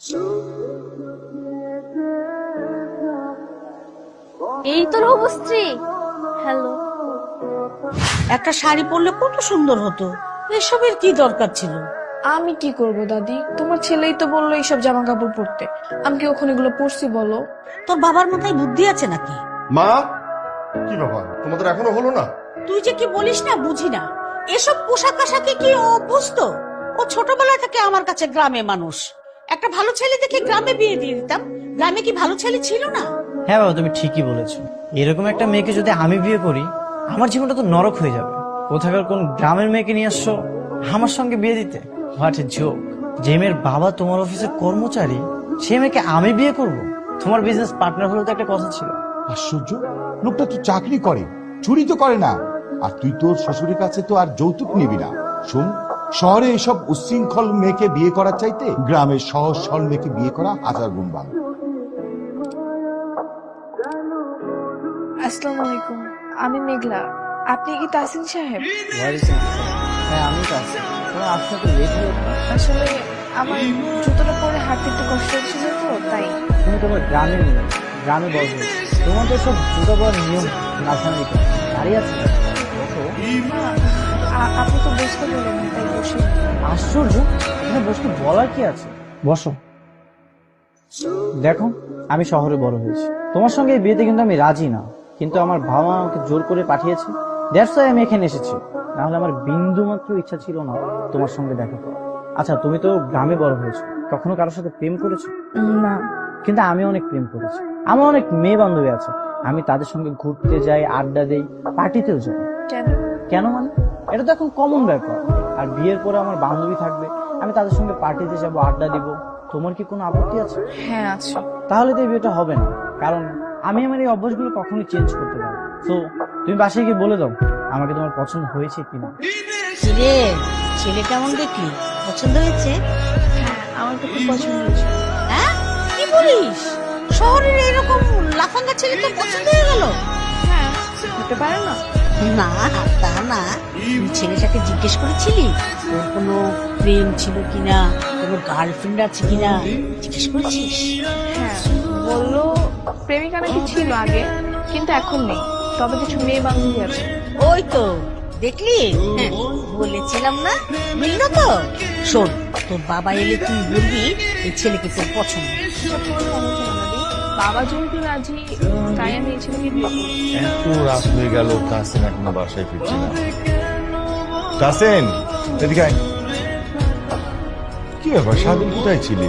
এই তো রূপশ্রী। হ্যালো। একটা শাড়ি পরলে কত সুন্দর হতো, এসবের কি দরকার ছিল? আমি কি করব দাদি, তোমার ছেলেই তো বললো এইসব জামা কাপড় পরতে। আমি কি ওখানে এগুলো পরছি বলো? তোর বাবার মাথায় বুদ্ধি আছে নাকি? মা, কি ব্যাপার তোমাদের এখনো হলো না? তুই যে কি বলিস না বুঝি না। এসব পোশাক আশাকে কি ও বুঝতো? ও ছোটবেলা থেকে আমার কাছে গ্রামে মানুষ। একটা ভালো ছেলে দেখে গ্রামে বিয়ে দিয়ে দিতাম। গ্রামে কি ভালো ছেলে ছিল না? হ্যাঁ বাবা, তুমি ঠিকই বলেছো। এরকম একটা মেয়েকে যদি আমি বিয়ে করি, আমার জীবনটা তো নরক হয়ে যাবে। কোথাকার কোন গ্রামের মেয়েকে নিয়ে আসছো আমার সঙ্গে বিয়ে দিতে? What a joke! যে মেয়ের বাবা তোমার অফিসের কর্মচারী, সে মেয়েকে আমি বিয়ে করব? তোমার বিজনেস পার্টনার হলেও তো একটা কথা ছিল। আশ্চর্য, লোকটা তো চাকরি করে, চুরি তো করে না। আর তুই তোর শ্বশুরের কাছে তো আর যৌতুক নিবি না। শোন, শহরে এসব উচ্ছৃঙ্খল মেয়েকে বিয়ে করার চাইতে গ্রামের সহজ সরল মেয়েকে বিয়ে করা হাজার গুণ ভালো। আসসালামু আলাইকুম, আমি মেঘলা। আপনি কি তাসিন সাহেব? হ্যাঁ, আমি তো আছি। তোমার আসতে তো লেট হয়ে গেল। আসলে আমার জুতোটা পরে হাঁটতে একটু কষ্ট হচ্ছিল তো তাই। তুমি তোমার গ্রামের মেয়ে, গ্রামে বড় হয়েছে, তোমার তো সব জুতো পরার নিয়ম না জানা দিতে দাঁড়িয়ে আছে। আপনি তো বসতে বলেন তাই বসে। আশ্চর্য, এখানে বসতে বলার কি আছে? বসো। দেখো, আমি শহরে বড় হয়েছি, তোমার সঙ্গে এই বিয়েতে কিন্তু আমি রাজি না। কিন্তু আমার বাবা মা আমাকে জোর করে পাঠিয়েছে, দ্যাটস ওয়াই আমি এখানে এসেছি। নাহলে আমার বিন্দু মাত্র ইচ্ছা ছিল না তোমার সঙ্গে দেখা করা। আচ্ছা, তুমি তো গ্রামে বড় হয়েছো, কখনো কারোর সাথে প্রেম করেছো? না। কিন্তু আমি অনেক প্রেম করেছি। আমার অনেক মেয়ে বান্ধবী আছে, আমি তাদের সঙ্গে ঘুরতে যাই, আড্ডা দেই, পার্টিতেও যাই। কেন? কেন মানে, এটা তো এখন কমন ব্যাপার। আর বিয়ের পরে আমার বান্ধবী থাকবে, আমি তাদের সঙ্গে পার্টিতে যাবো, আড্ডা দিব। তোমার কি কোনো আপত্তি আছে? হ্যাঁ আছে। তাহলে তো এই বিয়েটা হবে না, কারণ আমি আমার এই অভ্যাসগুলো কখনোই চেঞ্জ করতে পারবো। তো তুমি বাসায় গিয়ে বলে দাও আমাকে তোমার পছন্দ হয়েছে কিনা। কিরে, ছেলে কেমন দেখলি? পছন্দ হয়েছে? হ্যাঁ, আমার তো খুব পছন্দ হয়েছে। হ্যাঁ, কি বলিস? শহরের এরকম লাফাঙ্গা ছেলে তো পছন্দ হয়ে গেল? হ্যাঁ, হতে পারে না? না, তা না। তুই ছেলেটাকে জিজ্ঞেস করেছিলি ওর কোনো প্রেম ছিল কিনা, কোনো গার্লফ্রেন্ড আছে কিনা? জিজ্ঞেস করেছিস? হ্যাঁ, বললো প্রেমিকা নাকি ছিল আগে, কিন্তু এখন নেই, তবে কিছু মেয়ে বান্ধবী আছে। ওই তো দেখলি, হ্যাঁ, বলেছিলাম না, মিলল তো। শোন, তোর বাবা এলে তুই বলবি এই ছেলেকে তোর পছন্দ। সেটা কোনো সমস্যা না দাদি। বাবা যেহেতু রাজি, তাই আমি এই ছেলেকে বিয়ে করবো। এত রাত হয়ে গেল, তাসিন এখনো বাসায় ফিরছে না। তাসিন, এদিকে আয়। কি ব্যাপার, সারাদিন কোথায় ছিলি?